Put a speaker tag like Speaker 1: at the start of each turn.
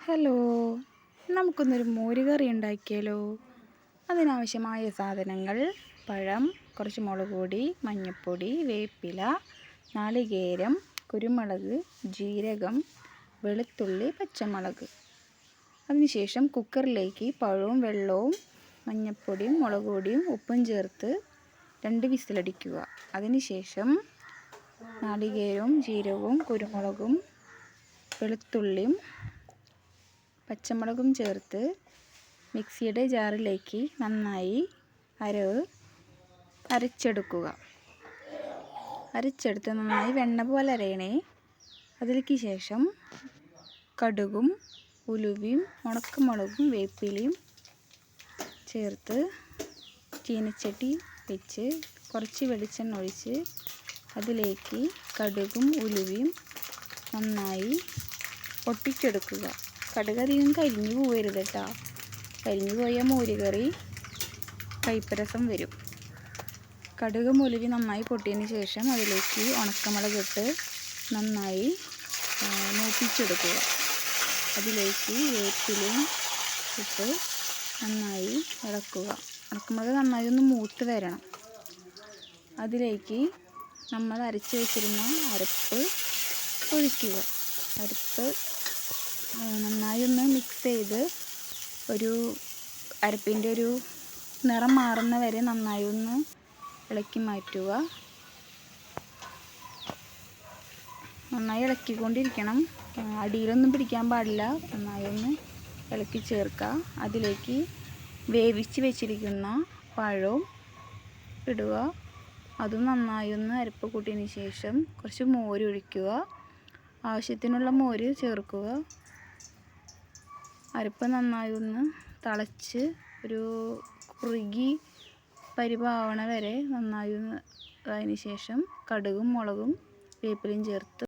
Speaker 1: Hello, നമുക്കൊന്നൊരു മോരുകറി ഉണ്ടാക്കിയാലോ? അതിനാവശ്യമായ സാധനങ്ങൾ: പഴം, കുറച്ച് മുളക് പൊടി, മഞ്ഞൾപ്പൊടി, വേപ്പില, നാളികേരം, കുരുമുളക്, ജീരകം, വെളുത്തുള്ളി, പച്ചമുളക്. അതിനുശേഷം കുക്കറിലേക്ക് പഴവും വെള്ളവും മഞ്ഞൾപ്പൊടിയും മുളക് പൊടിയും ഉപ്പും ചേർത്ത് 2 വിസിലടിക്കുക. അതിനുശേഷം നാളികേരവും ജീരകവും കുരുമുളകും വെളുത്തുള്ളിയും പച്ചമുളകും ചേർത്ത് മിക്സിയുടെ ജാറിലേക്ക് നന്നായി അരച്ചെടുക്കുക. അരച്ചെടുത്ത് നന്നായി വെണ്ണ പോലെ അരയണേ. അതിലേക്ക് ശേഷം കടുകും ഉലുവയും ഉണക്കമുളകും വേപ്പിലയും ചേർത്ത് ചീനച്ചട്ടി വെച്ച് കുറച്ച് വെളിച്ചെണ്ണ ഒഴിച്ച് അതിലേക്ക് കടുകും ഉലുവയും നന്നായി പൊട്ടിച്ചെടുക്കുക. കടുക് അധികം കരിഞ്ഞു പോകരുത് കേട്ടോ. കരിഞ്ഞു പോയാൽ മോരുകറി കയ്പ്പരസം വരും. കടുകും ഉലുവയും നന്നായി പൊട്ടിയതിന് ശേഷം അതിലേക്ക് ഉണക്കമുളക് ഇട്ട് നന്നായി മൂപ്പിച്ചെടുക്കുക. അതിലേക്ക് വേപ്പിലയും ഇട്ട് നന്നായി ഇളക്കുക. ഉണക്കമുളക് നന്നായി ഒന്ന് മൂത്ത് വരണം. അതിലേക്ക് നമ്മൾ അരച്ച് വെച്ചിരുന്ന അരപ്പ് ഒഴിക്കുക. അരപ്പ് നന്നായി ഒന്ന് മിക്സ് ചെയ്ത് അരപ്പിൻ്റെ ഒരു നിറം മാറുന്ന വരെ നന്നായി ഒന്ന് ഇളക്കി മാറ്റുക. നന്നായി ഇളക്കിക്കൊണ്ടിരിക്കണം. അടിയിലൊന്നും പിടിക്കാൻ പാടില്ല. നന്നായി ഒന്ന് ഇളക്കി ചേർക്കുക. അതിലേക്ക് വേവിച്ച് വെച്ചിരിക്കുന്ന പഴവും ഇടുക. അതും നന്നായി ഒന്ന് അരപ്പ് കൂട്ടിയതിന് ശേഷം കുറച്ച് മോര് ഒഴിക്കുക. ആവശ്യത്തിനുള്ള മോര് ചേർക്കുക. അരപ്പ് നന്നായി ഒന്ന് തിളച്ച് ഒരു കുറുകി പരിവാവണ വരെ നന്നായി ഒന്ന് അതിന് ശേഷം കടുകും മുളകും വേപ്പിലയും ചേർത്ത്